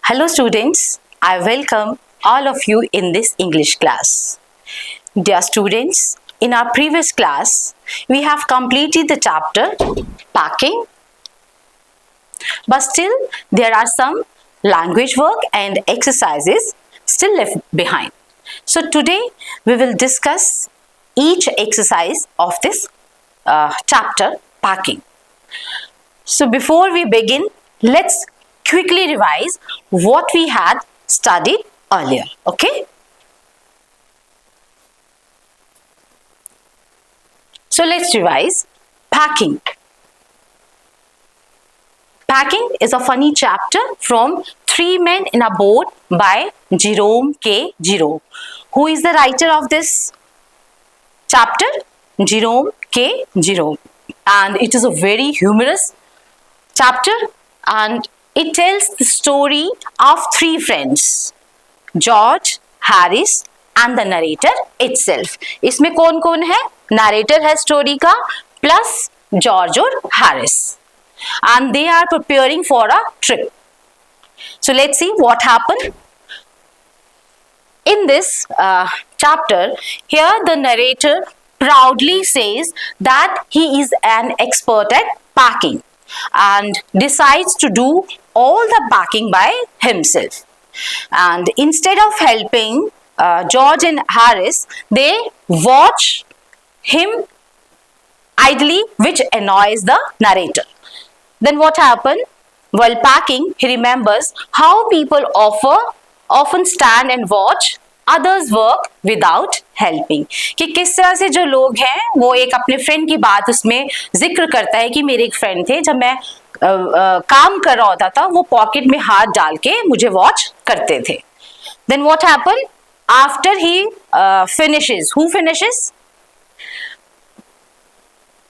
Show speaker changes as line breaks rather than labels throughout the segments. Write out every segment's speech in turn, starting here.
Hello students, I welcome all of you in this English class. Dear students, in our previous class, we have completed the chapter packing, but still there are some language work and exercises still left behind. So today we will discuss each exercise of this chapter packing. So before we begin, let's quickly revise what we had studied earlier. Okay? So let's revise. Packing. Packing is a funny chapter from Three Men in a Boat by Jerome K. Jerome. Who is the writer of this chapter? Jerome K. Jerome. And it is a very humorous chapter, and it tells the story of three friends, George, Harris and the narrator itself. इसमें कौन कौन है? Narrator है story का plus George और Harris, and they are preparing for a trip. So let's see what happened. In this chapter, here the narrator proudly says that he is an expert at packing and decides to do all the packing by himself. And instead of helping George and Harris, they watch him idly, which annoys the narrator. Then what happened? While packing, he remembers how people often stand and watch others work without helping. कि किस तरह से जो लोग हैं वो एक अपने फ्रेंड की बात उसमें जिक्र करता है कि मेरे एक फ्रेंड थे, जब मैं काम कर रहा होता था वो पॉकेट में हाथ डाल के मुझे वॉच करते थे. Then what happened? After he finishes, who finishes?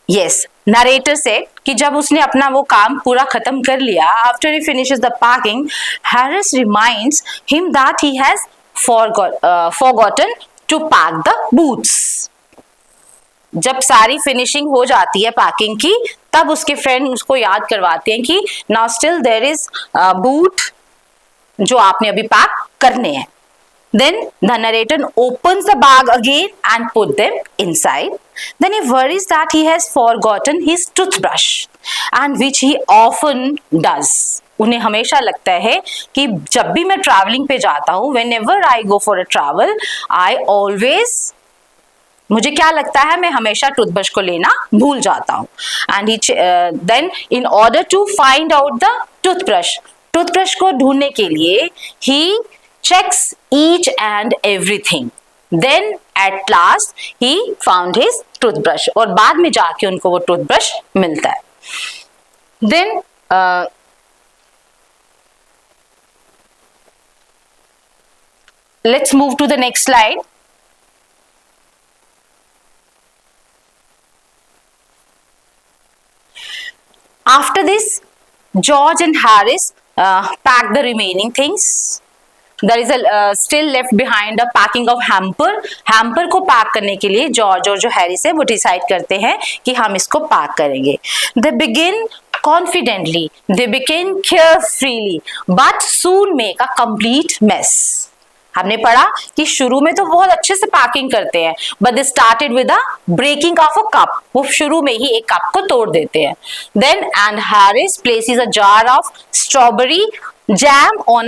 Yes, narrator said कि जब उसने अपना वो काम पूरा खत्म कर लिया, after he finishes the packing, Harris reminds him that he has forgotten to pack the boots. जब सारी फिनिशिंग हो जाती है पैकिंग की, तब उसके फ्रेंड उसको याद करवाते हैं कि now still there is boot जो आपने अभी पैक करने हैं. Then the narrator opens the bag again and put them inside. Then he worries that he has forgotten his toothbrush, and which he often does. उन्हें हमेशा लगता है कि जब भी मैं ट्रैवलिंग पे जाता हूँ, whenever I go for a travel, I always, मुझे क्या लगता है, मैं हमेशा टूथब्रश को लेना भूल जाता हूँ. And he then in order to find out the toothbrush को ढूंढने के लिए he checks each and everything. Then at last he found his toothbrush, और बाद में जाके उनको वो टूथब्रश मिलता है. Then let's move to the next slide. After this, George and Harris pack the remaining things. There is a still left behind a packing of hamper. Hamper को pack करने के लिए जॉर्ज और जो हैरिस है वो डिसाइड करते हैं कि हम इसको पैक करेंगे. They begin confidently, they begin carefreely, but soon make a complete mess. हमने पढ़ा कि शुरू में तो बहुत अच्छे से पैकिंग करते हैं, but they started with a breaking of a cup. वो शुरू में ही एक कप को तोड़ देते हैं. Then and Harris places a jar of strawberry jam on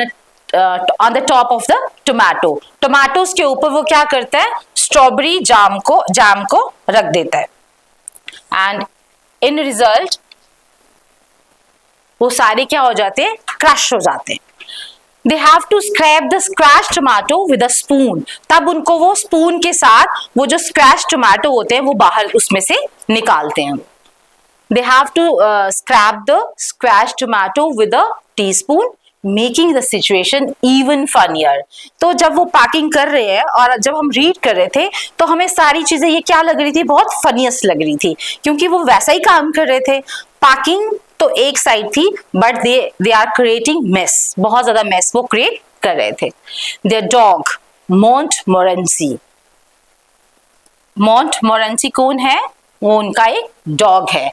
the top of the tomato. Tomatoes के ऊपर वो क्या करता है, स्ट्रॉबेरी जैम को रख देता है. And in result वो सारे क्या हो जाते हैं, क्रश हो जाते हैं. They have to scrape the scratched tomato with a spoon. तब उनको वो स्पून के साथ वो जो scratched tomato होते हैं वो बाहर उसमें से निकालते हैं. They have to scrape the scratched tomato with a teaspoon, making the situation even funnier. तो जब वो पैकिंग कर रहे हैं और जब हम रीड कर रहे थे तो हमें सारी चीजें ये क्या लग रही थी, बहुत फनीस्ट लग रही थी, क्योंकि वो वैसा ही काम कर रहे थे. पैकिंग तो एक साइड थी, but they are creating mess, बहुत ज्यादा मेस वो क्रिएट कर रहे थे. देयर डॉग मोंटमोरेंसी कौन है, वो उनका एक डॉग है.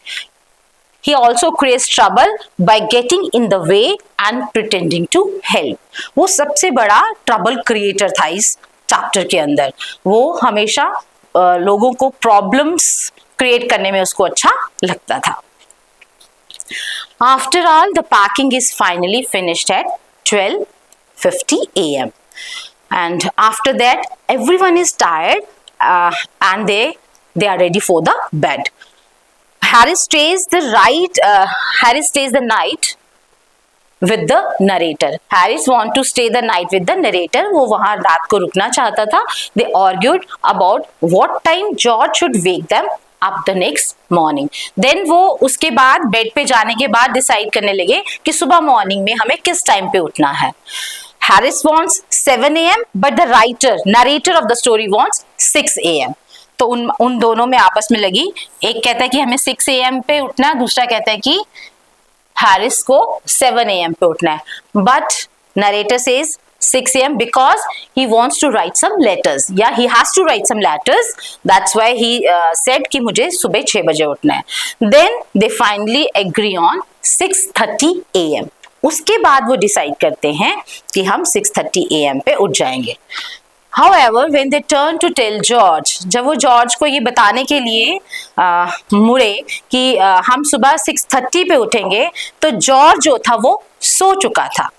he also creates trouble by getting in the way and pretending to help. वो सबसे बड़ा ट्रबल क्रिएटर था इस चैप्टर के अंदर. वो हमेशा लोगों को प्रॉब्लम्स क्रिएट करने में उसको अच्छा लगता था. After all, the packing is finally finished at 12:50 a.m. and after that everyone is tired and they are ready for the bed. Harris stays the night with the narrator. Harris want to stay the night with the narrator. वो वहाँ रात को रुकना चाहता था. They argued about what time George should wake them up the next morning. Then वो उसके बाद बेड पे जाने के बाद डिसाइड करने लगे कि सुबह मॉर्निंग में हमें किस टाइम पे उठना है. Harris wants 7 a.m. but the narrator of the story wants 6 a.m. तो उन दोनों में आपस में लगी. एक कहता है कि हमें 6 a.m. पे उठना है, दूसरा कहता है कि हैरिस को 7 a.m. पे उठना है. But narrator says 6 a.m. because he wants to write some letters. Yeah, he has to write some letters. That's why he said कि मुझे सुबह 6 बजे उठना है. Then they finally agree on 6:30 a.m. उसके बाद वो डिसाइड करते हैं कि हम 6:30 a.m. पे उठ जाएंगे. However, when they turn to tell George, जब वो जॉर्ज को ये बताने के लिए मुड़े कि हम सुबह 6:30 पे उठेंगे, तो जॉर्ज जो था वो सो चुका था.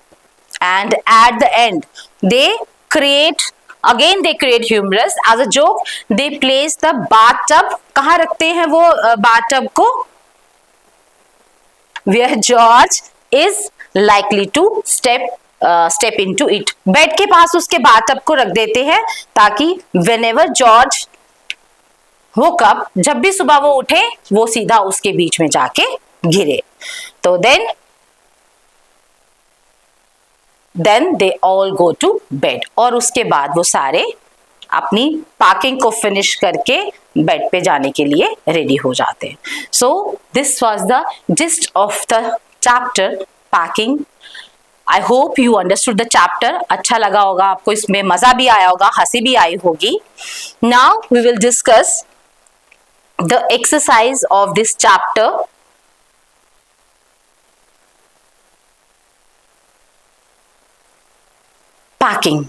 And at the end, they create humorous as a joke. They place the bathtub. कहाँ रखते हैं वो bathtub को? Where George is likely to step into it. Bed के पास उसके बाथटब को रख देते हैं ताकि whenever George woke up, जब भी सुबह वो उठे वो सीधा उसके बीच में जाके गिरे. तो then they all go to bed. और उसके बाद वो सारे अपनी पैकिंग को फिनिश करके बेड पे जाने के लिए रेडी हो जाते हैं. So this was the gist of the chapter packing. I hope you understood the chapter. अच्छा लगा होगा आपको, इसमें मजा भी आया होगा, हंसी भी आई होगी. Now we will discuss the exercise of this chapter. Packing.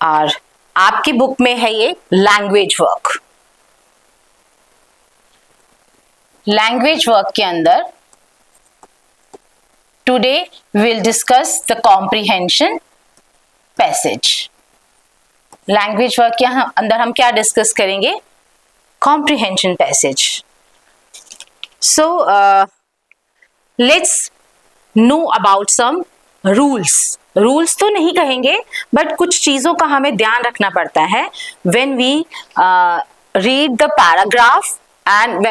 और आपकी बुक में है ये लैंग्वेज वर्क. लैंग्वेज वर्क के अंदर today we'll discuss the comprehension passage. Language work के अंदर हम क्या डिस्कस करेंगे? comprehension passage. So let's know about some rules तो नहीं कहेंगे, बट कुछ चीजों का हमें ध्यान रखना पड़ता है when we read the paragraph and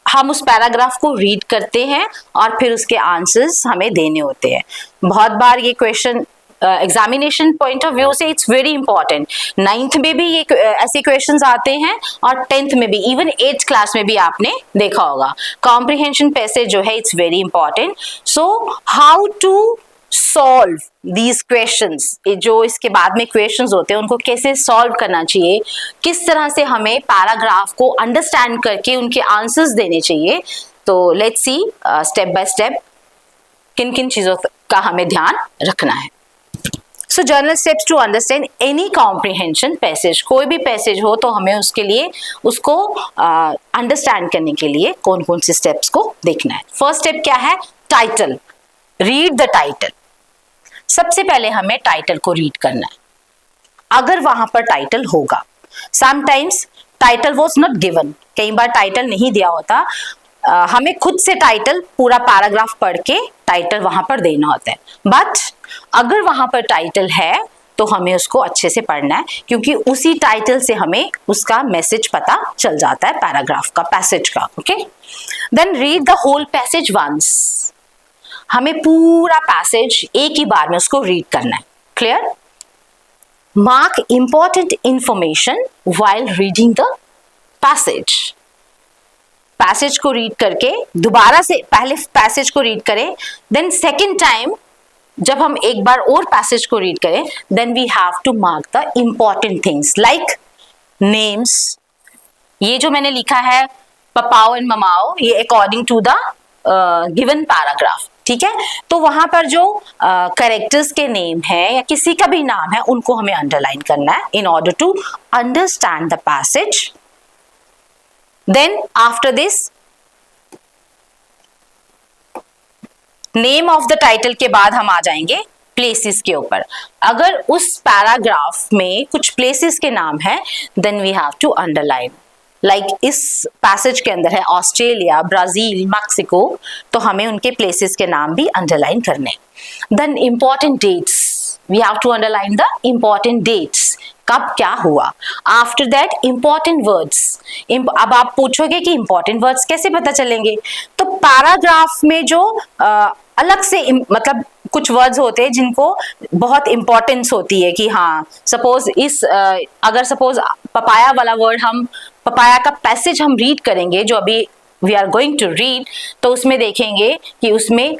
हम उस पैराग्राफ को रीड करते हैं और फिर उसके आंसर्स हमें देने होते हैं. बहुत बार ये question examination point of view से इट्स वेरी इंपॉर्टेंट. 9th में भी ये ऐसे क्वेश्चंस आते हैं और 10th में भी, इवन 8th क्लास में भी आपने देखा होगा. कॉम्प्रिहेंशन पैसेज जो है it's very important. So how to solve these questions, जो इसके बाद में क्वेश्चंस होते हैं उनको कैसे सॉल्व करना चाहिए, किस तरह से हमें पैराग्राफ को अंडरस्टैंड करके उनके आंसर्स देने चाहिए. तो let's see step by step किन किन चीजों का हमें ध्यान रखना है. So general steps to understand any comprehension passage. कोई भी पैसेज हो तो हमें उसके लिए उसको अंडरस्टैंड करने के लिए कौन कौन से स्टेप्स को देखना है. फर्स्ट स्टेप क्या है? टाइटल. Read the title. सबसे पहले हमें टाइटल को रीड करना है. अगर वहां पर टाइटल होगा, sometimes title was not given, कई बार टाइटल नहीं दिया होता, हमें खुद से टाइटल पूरा पैराग्राफ पढ़ के टाइटल वहां पर देना होता है. बट अगर वहां पर टाइटल है तो हमें उसको अच्छे से पढ़ना है, क्योंकि उसी टाइटल से हमें उसका मैसेज पता चल जाता है पैराग्राफ का, पैसेज का. Okay, then read the whole passage once. हमें पूरा पैसेज एक ही बार में उसको रीड करना है. Clear? Mark important information while reading the passage. Passage को रीड करके दोबारा से पहले पैसेज को रीड करें, देन सेकेंड टाइम जब हम एक बार और पैसेज को रीड करें, then we have to mark the important things like names. ये जो मैंने लिखा है पपाओ एंड ममाओ, ये according to the given paragraph, ठीक है। तो वहां पर जो कैरेक्टर्स के नेम है या किसी का भी नाम है उनको हमें अंडरलाइन करना है in order to understand the passage. Then after this name of the title के बाद हम आ जाएंगे प्लेसेस के ऊपर। अगर उस पैराग्राफ में कुछ प्लेसेस के नाम है then we have to underline. Like इस पैसेज के अंदर है ऑस्ट्रेलिया, ब्राजील, मैक्सिको, तो हमें उनके प्लेसेस के नाम भी अंडरलाइन करने। Then important dates, we have to underline the important dates, कब क्या हुआ। After that important words. अब आप पूछोगे कि इंपॉर्टेंट वर्ड्स कैसे पता चलेंगे, तो पैराग्राफ में जो अलग से मतलब कुछ वर्ड्स होते हैं जिनको बहुत इंपॉर्टेंस होती है कि हाँ सपोज अगर सपोज पपाया वाला वर्ड, हम पपाया का पैसेज हम रीड करेंगे जो अभी we are going to read, तो उसमें देखेंगे कि उसमें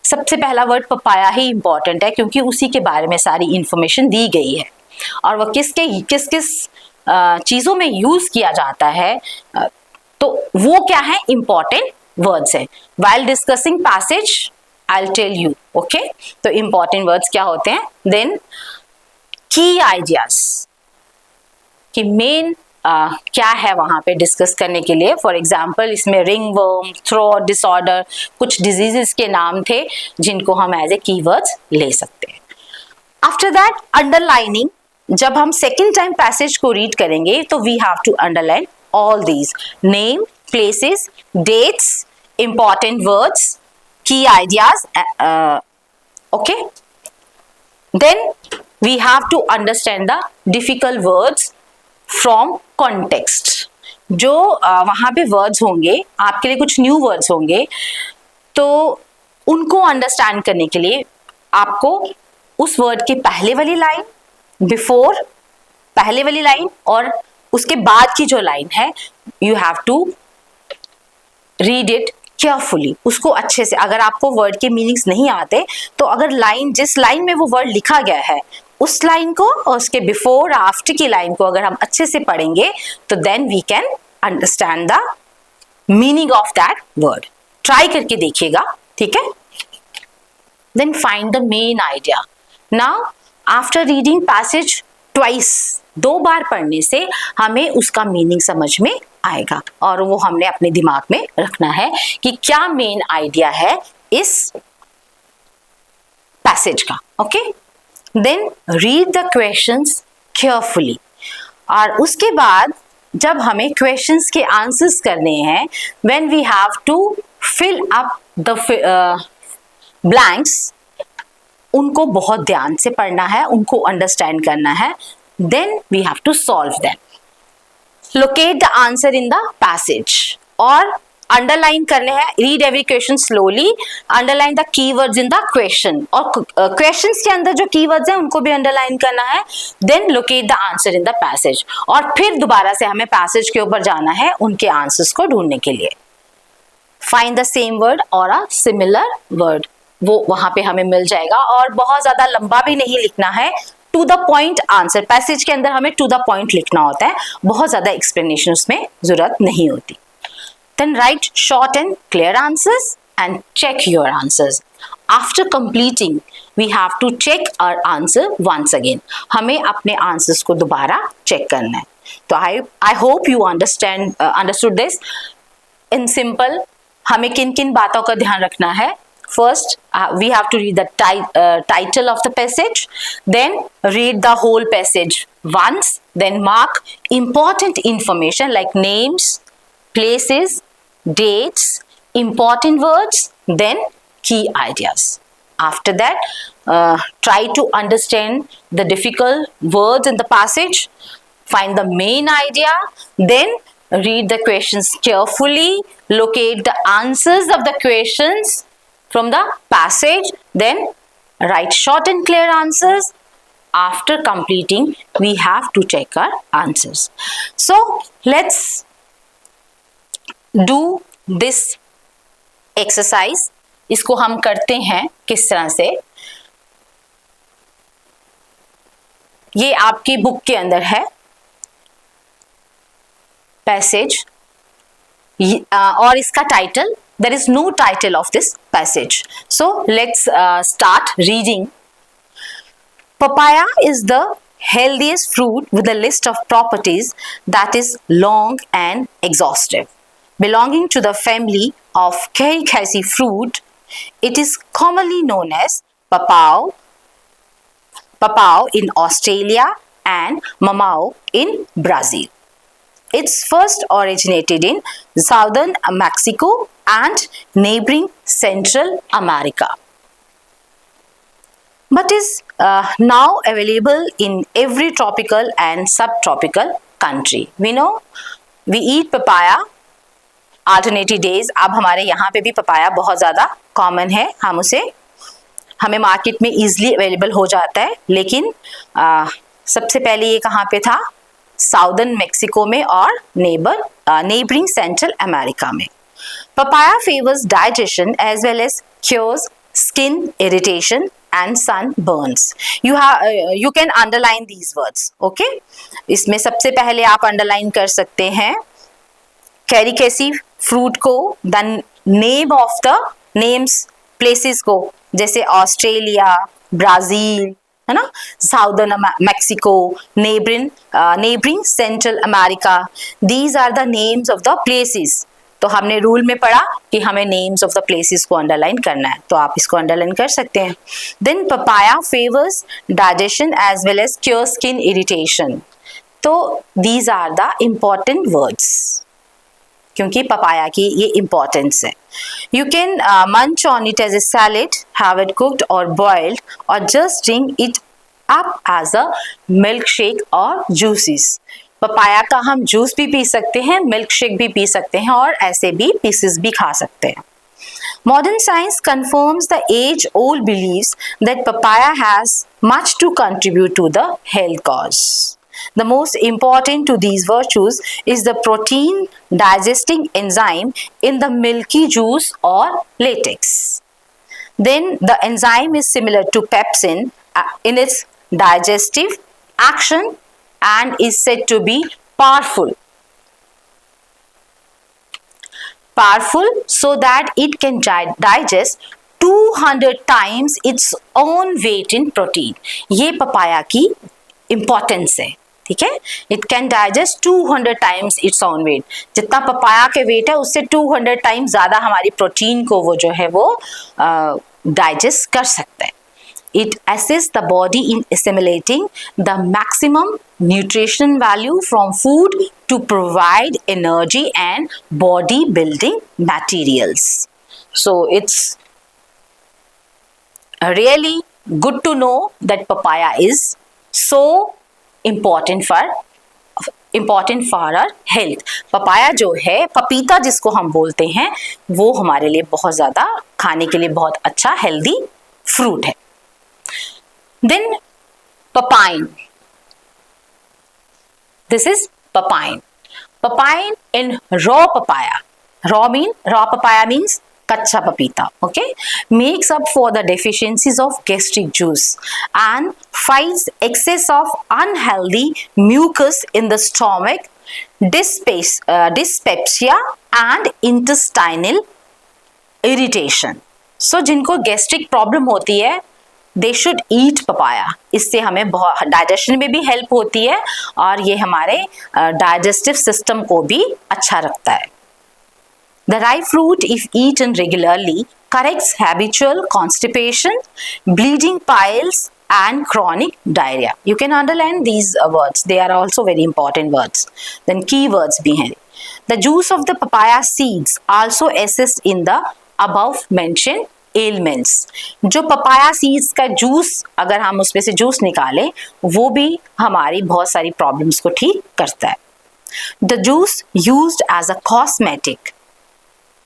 सबसे पहला वर्ड पपाया ही इंपॉर्टेंट है क्योंकि उसी के बारे में सारी इंफॉर्मेशन दी गई है और वह किस किस चीजों में यूज किया जाता है, तो वो क्या है इंपॉर्टेंट वर्ड्स है। While discussing passage I will tell you, okay. तो इंपॉर्टेंट वर्ड्स क्या होते हैं। देन की आइडियाज, कि मेन क्या है वहां पे डिस्कस करने के लिए। फॉर एग्जाम्पल इसमें रिंग वर्म, थ्रोट डिसऑर्डर, कुछ डिजीजेस के नाम थे जिनको हम एज ए कीवर्ड्स ले सकते हैं। आफ्टर दैट अंडरलाइनिंग, जब हम सेकेंड टाइम पैसेज को रीड करेंगे तो we have to underline all these name, places, dates, important words, key ideas, okay. Then we have to understand the difficult words from context. जो वहां पे words होंगे आपके लिए, कुछ न्यू वर्ड्स होंगे, तो उनको अंडरस्टैंड करने के लिए आपको उस वर्ड के पहले वाली लाइन, बिफोर पहले वाली लाइन और उसके बाद की जो लाइन है, you have to read it carefully, उसको अच्छे से। अगर आपको वर्ड के मीनिंग्स नहीं आते तो अगर लाइन, जिस लाइन में वो वर्ड लिखा गया है उस लाइन को और उसके बिफोर आफ्टर की लाइन को अगर हम अच्छे से पढ़ेंगे तो then we can understand the meaning of that word. Try करके देखिएगा, ठीक है। Then find the main idea. Now after reading passage twice, 2 बार पढ़ने से हमें उसका मीनिंग समझ में आएगा और वो हमने अपने दिमाग में रखना है कि क्या मेन आइडिया है इस पैसेज का, okay. Then read the questions carefully, और उसके बाद जब हमें क्वेश्चंस के आंसर्स करने हैं, when we have to fill up the blanks, उनको बहुत ध्यान से पढ़ना है, उनको अंडरस्टैंड करना है। Then we have to solve them. Locate the answer in the passage, और अंडरलाइन करने हैं, read every question slowly, underline the keywords in the question, और क्वेश्चंस के अंदर जो कीवर्ड्स हैं उनको भी अंडरलाइन करना है। Then locate the answer in the passage, और फिर दोबारा से हमें पैसेज के ऊपर जाना है उनके आंसर्स को ढूंढने के लिए। फाइंड द सेम वर्ड और अ सिमिलर वर्ड, वो वहां पे हमें मिल जाएगा, और बहुत ज्यादा लंबा भी नहीं लिखना है। To the point answer, passage के अंदर हमें टू द पॉइंट लिखना होता है, बहुत ज्यादा एक्सप्लेनेशन उसमें जरूरत नहीं होती। Then write short and clear answers and check your answers. After completing we have to check our answer once again, हमें अपने आंसर्स को दोबारा चेक करना है। तो I hope you understood this. In simple हमें किन किन बातों का ध्यान रखना है। First, we have to read the title of the passage, then read the whole passage once, then mark important information like names, places, dates, important words, then key ideas. After that, try to understand the difficult words in the passage, find the main idea, then read the questions carefully, locate the answers of the questions from the passage, then write short and clear answers. After completing, we have to check our answers. So let's do this exercise. इसको हम करते हैं किस तरह से, ये आपकी book के अंदर है पैसेज और इसका title, there is no title of this passage. So let's start reading. Papaya is the healthiest fruit with a list of properties that is long and exhaustive. Belonging to the family of Carecaceae fruit, it is commonly known as papao, papao in Australia and mamao in Brazil. It's first originated in southern Mexico and neighboring Central America, but is now available in every tropical and subtropical country. We know we eat papaya alternative days. अब हमारे यहाँ पे भी papaya बहुत ज़्यादा common है, हमें market में इजीली अवेलेबल हो जाता है, लेकिन सबसे पहले ये कहाँ पे था? साउदर्न मेक्सिको में और नेबरिंग सेंट्रल अमेरिका में. Papaya favors digestion as well as cures skin irritation and sunburns. You can underline these words. Okay? इसमें सबसे पहले आप अंडरलाइन कर सकते हैं कैरिकेसी फ्रूट को, the name of the names places को, जैसे ऑस्ट्रेलिया, ब्राजील, है ना, southern Mexico, neighbouring Central America. These are the names of the places. तो हमने रूल में पढ़ा कि हमें नेम्स ऑफ द प्लेसेस को अंडरलाइन करना है, तो आप इसको अंडरलाइन कर सकते हैं. Then papaya favours digestion as well as cure skin irritation. तो these are the important words, क्योंकि पपाया की ये इम्पोर्टेंस है. You can munch on it as a salad, have it cooked or boiled, or just drink it up as a milk shake or juices. Papaya का हम juice भी P सकते हैं, milk shake भी P सकते हैं, और ऐसे भी पीसेस भी खा सकते हैं. Modern science confirms the age-old beliefs that papaya has much to contribute to the health cause. The most important to these virtues is the protein digesting enzyme in the milky juice or latex. Then the enzyme is similar to pepsin in its digestive action and is said to be powerful so that it can digest 200 times its own weight in protein. ये papaya की importance है, ठीक है. It can digest 200 times its own wait. जितना papaya के wait है उससे 200 times ज़्यादा हमारी प्रोटीन को वो जो है वो डाइजेस्ट कर सकता है. It assists the body in assimilating the maximum nutrition value from food to provide energy and body building materials. So it's really good to know that papaya is so important for our health. Papaya जो है, पपीता जिसको हम बोलते हैं, वो हमारे लिए बहुत ज़्यादा खाने के लिए बहुत अच्छा हेल्दी फ्रूट है. Then papine. This is papine. Papine in raw papaya. Raw papaya means kacha papita. Okay, makes up for the deficiencies of gastric juice and fights excess of unhealthy mucus in the stomach, dyspepsia and intestinal irritation. So जिनको gastric problem होती है, they should eat papaya. इससे हमें बहुत digestion में भी help होती है और ये हमारे डाइजेस्टिव सिस्टम को भी अच्छा रखता है. The ripe fruit if eaten regularly corrects habitual constipation, bleeding piles and chronic diarrhea. You can underline these words. They are also very important words. Then keywords भी हैं. The juice of the papaya seeds also assists in the above mentioned ailments. जो papaya seeds का juice, अगर हम उसमें से juice निकालें, वो भी हमारी बहुत सारी प्रॉब्लम्स को ठीक करता है. The juice used as a cosmetic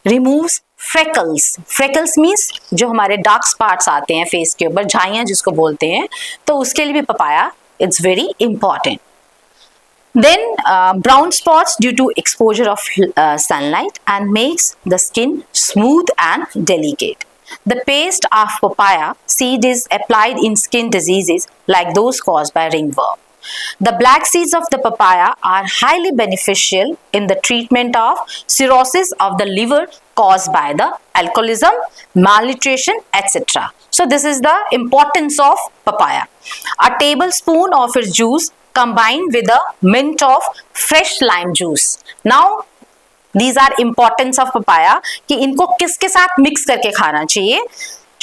removes freckles. Freckles means जो हमारे डार्क स्पॉट्स आते हैं फेस के ऊपर, झाइयाँ जिसको बोलते हैं, तो उसके लिए भी papaya it's very important. Then brown spots due to exposure of sunlight and makes the skin smooth and delicate. The paste of papaya seed is applied in skin diseases like those caused by ringworm. The black seeds of the papaya are highly beneficial in the treatment of cirrhosis of the liver caused by the alcoholism, malnutrition, etc. So this is the importance of papaya. A tablespoon of its juice combined with a mint of fresh lime juice. Now these are importance of papaya कि इनको किसके साथ mix करके खाना चाहिए.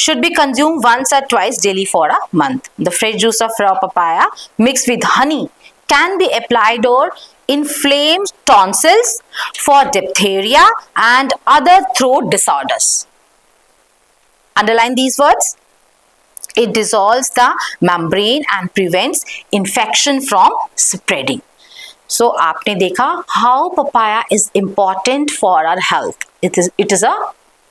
Should be consumed once or twice daily for a month. The fresh juice of raw papaya mixed with honey can be applied over inflamed tonsils for diphtheria and other throat disorders. Underline these words. It dissolves the membrane and prevents infection from spreading. So आपने देखा how papaya is important for our health. It is a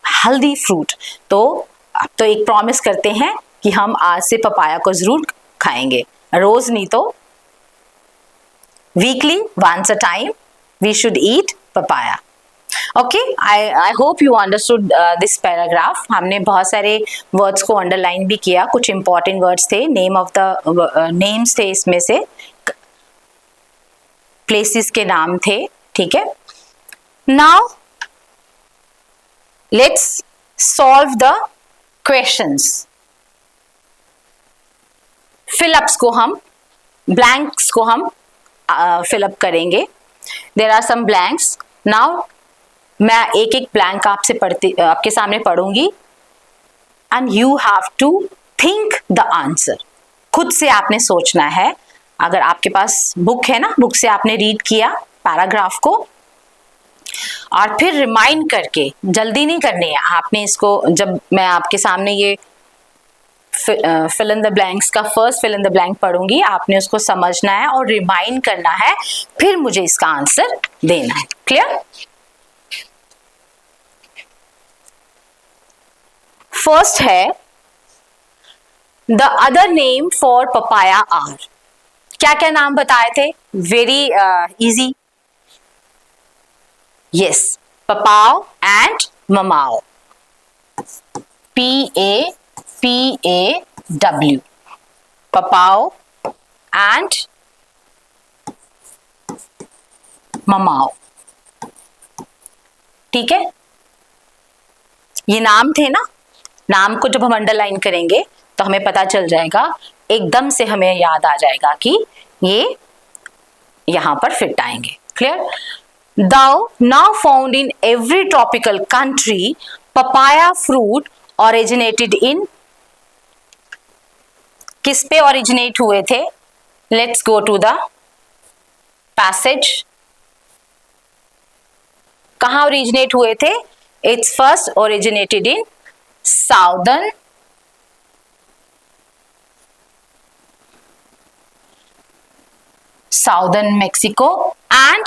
healthy fruit. तो अब तो एक promise करते हैं कि हम आज से पपाया को जरूर खाएंगे, रोज नहीं तो weekly once a time we should eat papaya. Okay, I hope you understood this paragraph. हमने बहुत सारे वर्ड्स को अंडरलाइन भी किया, कुछ इंपॉर्टेंट वर्ड्स थे, नेम ऑफ द नेम्स थे, इसमें से प्लेसेस के नाम थे. ठीक है, now let's solve the questions. Fill ups को हम, ब्लैंक्स को हम फिलअप करेंगे. There are some blanks. Now मैं एक एक ब्लैंक आपके सामने पढ़ूंगी and you have to think the answer. खुद से आपने सोचना है. अगर आपके पास बुक है ना, बुक से आपने रीड किया पैराग्राफ को और फिर रिमाइंड करके, जल्दी नहीं करनी है आपने इसको. जब मैं आपके सामने ये फिल इन द ब्लैंक्स का first fill in the blank पढ़ूंगी, आपने उसको समझना है और रिमाइंड करना है, फिर मुझे इसका आंसर देना है. क्लियर? फर्स्ट है the other name for papaya are. क्या क्या नाम बताए थे? Very easy. Yes, papao and mamao. P-A-P-A-W. Papao and mamao. ठीक है, ये नाम थे ना. नाम को जब हम अंडरलाइन करेंगे तो हमें पता चल जाएगा, एकदम से हमें याद आ जाएगा कि ये यहां पर फिट आएंगे. Clear? Though now found in every tropical country, papaya fruit originated in, किस पे originate हुए थे? Let's go to the passage. कहाँ originate हुए थे? It's first originated in southern Mexico and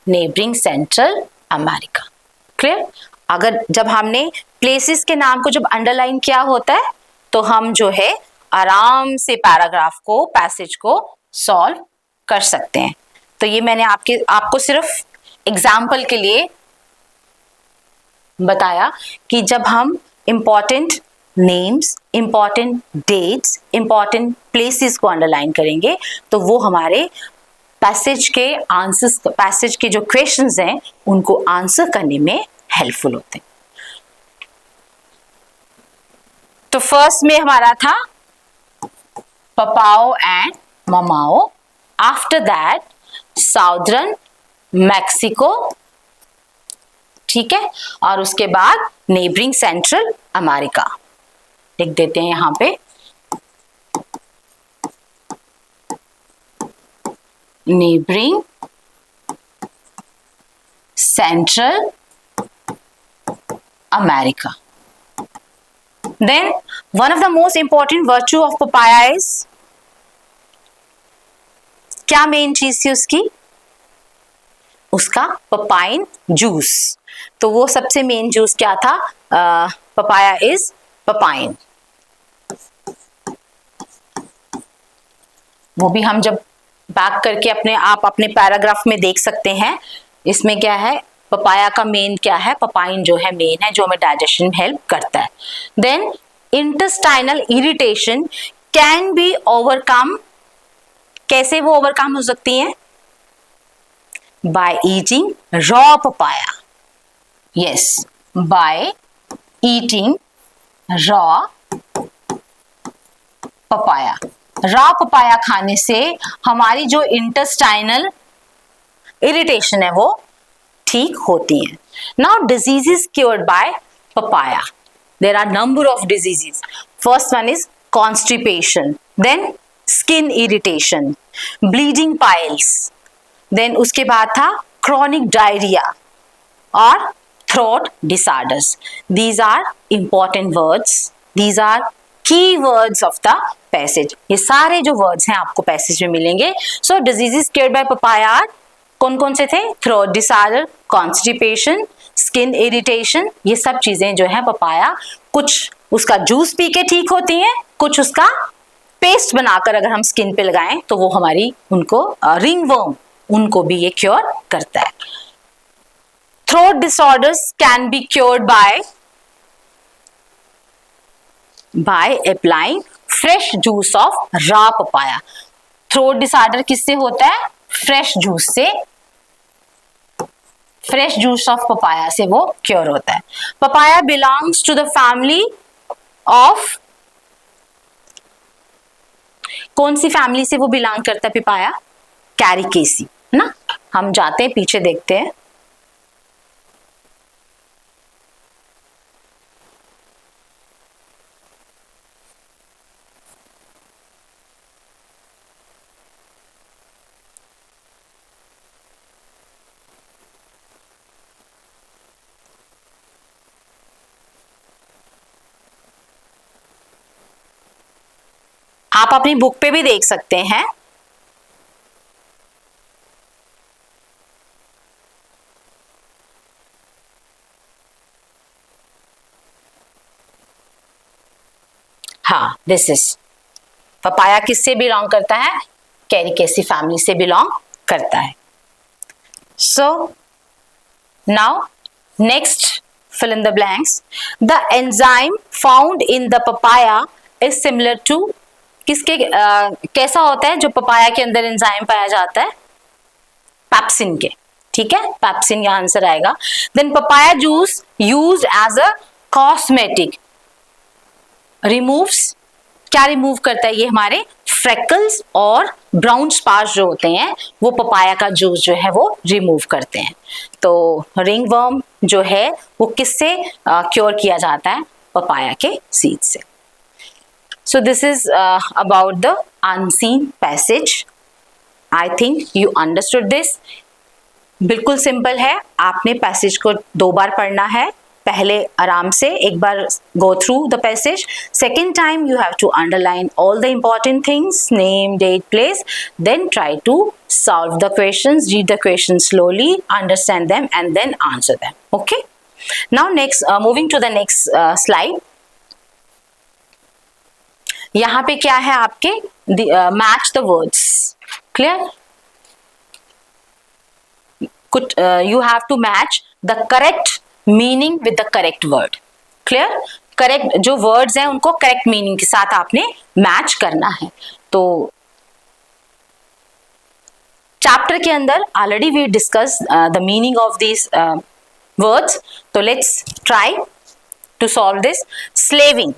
neighbouring Central America. Clear? अगर जब हमने प्लेसेस के नाम को जब अंडरलाइन किया होता है तो हम जो है आराम से पैराग्राफ को, पैसेज को सॉल्व कर सकते हैं. तो ये मैंने आपको सिर्फ एग्जाम्पल के लिए बताया कि जब हम important names, important dates, important places को अंडरलाइन करेंगे तो वो हमारे पैसेज के आंसर्स, पैसेज के जो क्वेश्चंस हैं उनको आंसर करने में हेल्पफुल होते हैं. तो फर्स्ट में हमारा था papaw and mamao. After that southern Mexico. ठीक है, और उसके बाद नेबरिंग सेंट्रल अमेरिका. लिख देते हैं यहां पे, neighboring Central America. Then one of the most important virtue of papaya is, क्या मेन चीज थी उसकी? उसका पपाइन जूस. तो वो सबसे मेन जूस क्या था? Papaya is papain. वो भी हम जब बैक करके अपने पैराग्राफ में देख सकते हैं. इसमें क्या है? पपाया का मेन क्या है? पपाइन जो है मेन है, जो हमें डाइजेशन में हेल्प करता है. Then intestinal irritation can be overcome कैसे वो ओवरकम हो सकती हैं? By eating raw papaya. Yes, by eating raw papaya. Raw papaya खाने से हमारी जो इंटेस्टाइनल इरिटेशन है वो ठीक होती है. Now diseases cured by papaya. There are number of diseases. First one is constipation, then skin irritation, bleeding piles, then उसके बाद था क्रॉनिक डायरिया और throat disorders. These are important words, these are key words of the passage. ये सारे जो words हैं आपको passage में मिलेंगे. So diseases cured by papaya कौन कौन से थे? Throat disorder, constipation, skin irritation. ये सब चीजें जो है पपाया, कुछ उसका जूस पी के ठीक होती हैं, कुछ उसका पेस्ट बनाकर अगर हम स्किन पे लगाएं तो वो हमारी उनको रिंग वर्म, उनको भी ये क्योर करता है. Throat disorders can be cured by applying fresh juice of raw papaya. Throat disorder किससे होता है? फ्रेश जूस से, फ्रेश जूस ऑफ पपाया से वो क्योर होता है. Papaya belongs to the family of, कौन सी फैमिली से वो बिलोंग करता है पपाया? कैरिकेसी, है ना. हम जाते हैं पीछे देखते हैं. आप अपनी बुक पे भी देख सकते हैं. हाँ, दिस इज पपाया किससे बिलोंग करता है? कैरिकेसी फैमिली से बिलोंग करता है. So now next fill in the blanks. The enzyme found in the papaya is similar to, किसके कैसा होता है जो पपाया के अंदर एंजाइम पाया जाता है? पैप्सिन के. ठीक है, पैप्सिन यहां आंसर आएगा. Then papaya juice used as a cosmetic removes, क्या रिमूव करता है ये? हमारे फ्रेकल्स और ब्राउन स्पॉट्स जो होते हैं वो पपाया का जूस जो है वो रिमूव करते हैं. तो रिंग वर्म जो है वो किससे क्योर किया जाता है? पपाया के सीड से. So this is about the unseen passage. I think you understood this. बिल्कुल सिंपल है. आपने पैसेज को 2 बार पढ़ना है. पहले आराम से एक बार go through the passage. Second time you have to underline all the important things, name, date, place. Then try to solve the questions, read the questions slowly, understand them, and then answer them. Okay. Now next, moving to the next slide. यहां पे क्या है आपके? Match the words. Clear? You have to match the correct meaning with the correct word. Clear? Correct जो words हैं उनको correct meaning के साथ आपने मैच करना है. तो चैप्टर के अंदर already we discuss the meaning of these words. तो let's try to solve this. Slaving.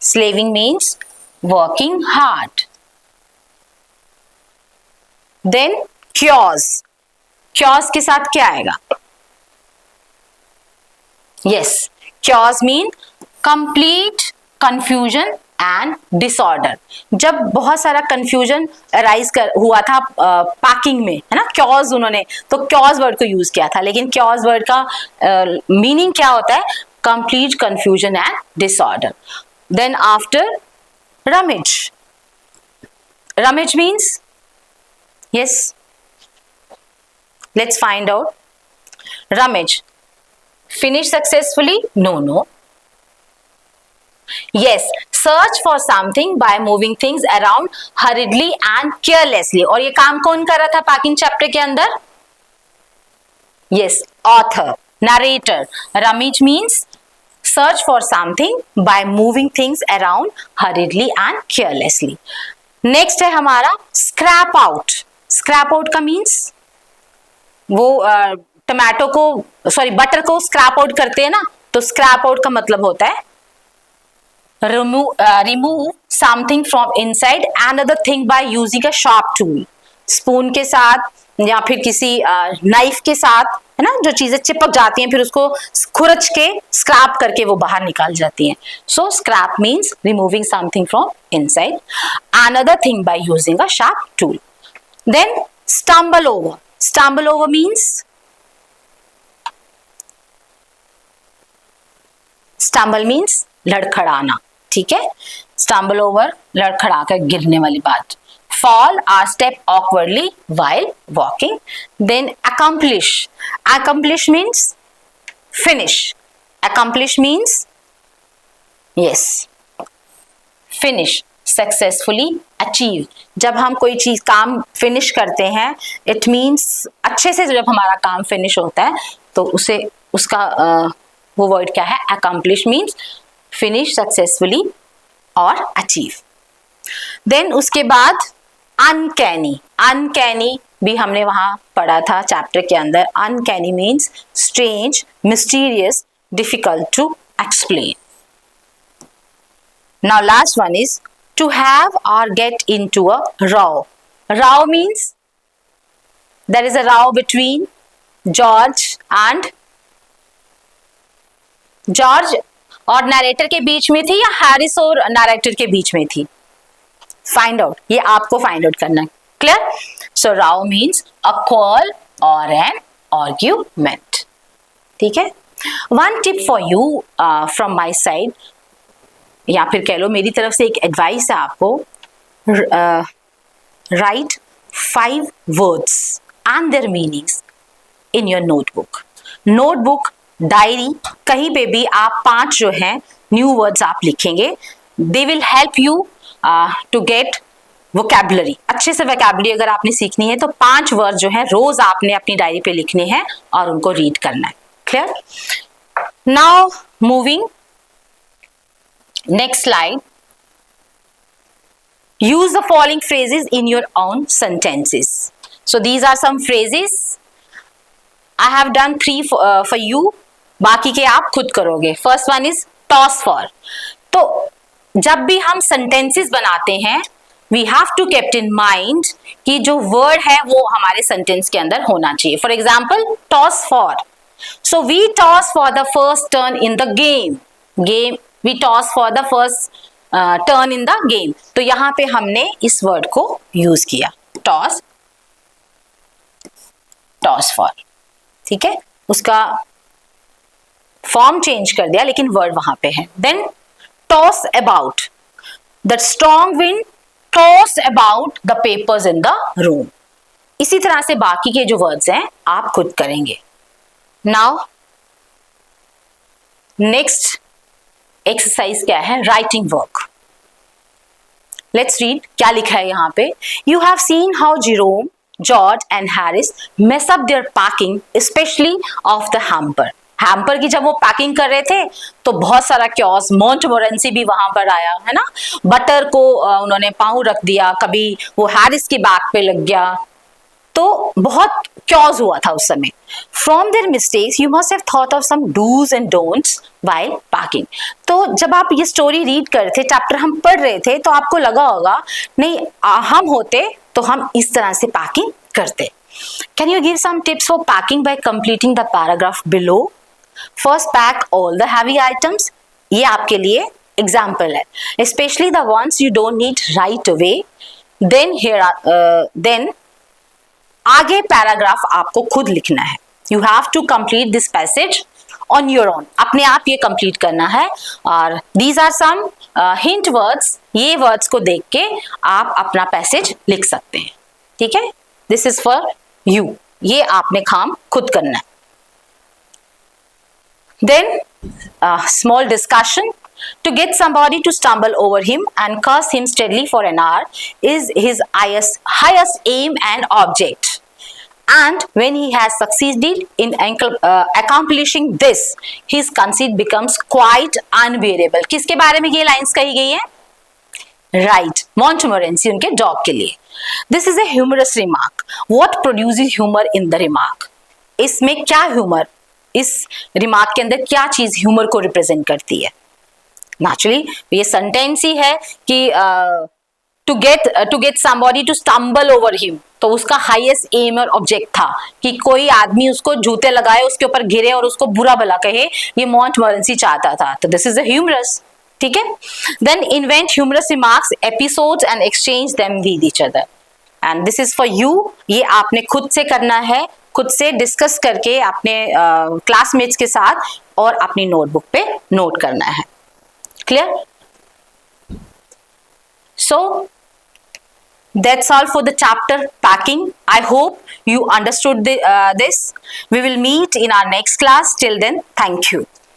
Slaving means working hard. Then cures. Cures के साथ क्या आएगा? Yes, cures mean complete confusion and disorder. जब बहुत सारा confusion arise हुआ था पैकिंग में, है ना, cures उन्होंने तो cures वर्ड को यूज किया था. लेकिन cures वर्ड का मीनिंग क्या होता है? complete confusion and disorder. Then after, rummage. Rummage means, yes, let's find out. Rummage. Finish successfully? No. Yes, search for something by moving things around hurriedly and carelessly. और ये काम कौन कर रहा था पैकिंग चैप्टर के अंदर? Yes, author, narrator. Rummage means search for something by moving things around hurriedly and carelessly. Next है हमारा scrap out. Scrap out का means वो टमाटो को बटर को स्क्रैप आउट करते हैं ना, तो स्क्रैप आउट का मतलब होता है remove something from inside another thing by using a sharp tool. Spoon के साथ या फिर किसी नाइफ के साथ, है ना, जो चीजें चिपक जाती हैं फिर उसको खुरच के स्क्रैप करके वो बाहर निकाल जाती हैं. So scrape means removing something from inside another thing by using a sharp tool. Then stumble over. Stumble over means stumble means लड़खड़ाना. ठीक है, स्टम्बल ओवर लड़खड़ा कर गिरने वाली बात. Fall or step awkwardly while walking. Then accomplish. Accomplish means finish. Accomplish means yes, finish, successfully achieve. जब हम कोई चीज काम फिनिश करते हैं, it means अच्छे से जब हमारा काम फिनिश होता है तो उसे उसका वो वर्ड क्या है? accomplish means finish successfully और achieve. Then उसके बाद अनकैनी. अनकैनी भी हमने वहां पढ़ा था चैप्टर के अंदर. Uncanny means strange, mysterious, difficult to explain. Now last one is to have or get into a row. Row means there is a row between George and George और narrator के बीच में थी या हैरिस और narrator के बीच में थी? Find out, ये आपको फाइंड आउट करना है. Clear? So row means a quarrel or an argument. ठीक है. One tip for you from my side, या फिर कह लो मेरी तरफ से एक एडवाइस है आपको. Right 5 words and there meanings in your notebook. Notebook, diary, कहीं पे भी आप 5 जो है न्यू वर्ड्स आप लिखेंगे. They will help you to get vocabulary. अच्छे से वोकैबुलरी अगर आपने सीखनी है तो 5 वर्ड जो है रोज आपने अपनी डायरी पे लिखने हैं और उनको रीड करना है. Clear? Now moving next slide. Use the following phrases in your own sentences. So these are some phrases. I have done 3 for you, बाकी के आप खुद करोगे. First one is toss for. तो जब भी हम सेंटेंसेस बनाते हैं we have to keep in mind कि जो वर्ड है वो हमारे सेंटेंस के अंदर होना चाहिए. For example toss for. So we toss for the first turn in the game. We toss for the first turn in the game. तो यहां पे हमने इस वर्ड को यूज किया, टॉस, टॉस फॉर. ठीक है, उसका फॉर्म चेंज कर दिया लेकिन वर्ड वहां पे है. Then toss about. That strong wind tossed about the papers in the room. इसी तरह से बाकी के जो वर्ड्स हैं आप खुद करेंगे. नाउ नेक्स्ट एक्सरसाइज क्या है? Writing work. लेट्स रीड क्या लिखा है यहाँ पे. You have seen how Jerome, George and Harris mess up their packing specially of the hamper. Hamper की जब वो पैकिंग कर रहे थे तो बहुत सारा क्योस, मोंटमोरेंसी भी वहां पर आया, है ना. बटर को उन्होंने पाँव रख दिया, कभी वो हैरिस की बैक पे लग गया, तो बहुत क्योस हुआ था उस समय. From their mistakes you must have thought of some dos and don'ts while packing. तो जब आप ये स्टोरी रीड कर रहे थे, चैप्टर हम पढ़ रहे थे, तो आपको लगा होगा नहीं हम होते तो हम इस तरह से पैकिंग करते. Can you give some tips for packing by completing the paragraph below? First, pack all the heavy items. ये आपके लिए एग्जाम्पल है, especially the ones you don't need right away. Then आगे पैराग्राफ आपको खुद लिखना है. You have to complete this passage on your own. अपने आप ये कंप्लीट करना है. और these are some hint words. ये वर्ड्स को देख के आप अपना पैसेज लिख सकते हैं. ठीक है, दिस इज फॉर यू. ये आपने काम खुद करना है. Then small discussion. To get somebody to stumble over him and curse him steadily for an hour is his highest aim and object. and when he has succeeded in accomplishing this, his conceit becomes quite unbearable. किसके बारे में ये lines कही गई है? Right, मॉन्टमोरेंसी उनके dog के लिए. This is a humorous remark. What produces humour in the remark? इसमें क्या ह्यूमर, इस रिमार्क के अंदर क्या चीज ह्यूमर को रिप्रेजेंट करती है? नेचुरली ये सेंटेंस ही है कि to get somebody to stumble over him, तो उसका हाईएस्ट एम और ऑब्जेक्ट था कि कोई आदमी उसको जूते लगाए, उसके ऊपर गिरे और उसको बुरा भला कहे. ये मॉन्टमोरेंसी चाहता था. तो दिस इज अ ह्यूमरस. ठीक है. Then invent humorous remarks, episodes and exchange them with each other. And this is for you. ये आपने खुद से करना है, खुद से डिस्कस करके अपने क्लासमेट्स के साथ और अपनी नोटबुक पे नोट करना है. Clear? So that's all for the chapter packing. I hope you understood this. We will meet in our next class. Till then, thank you.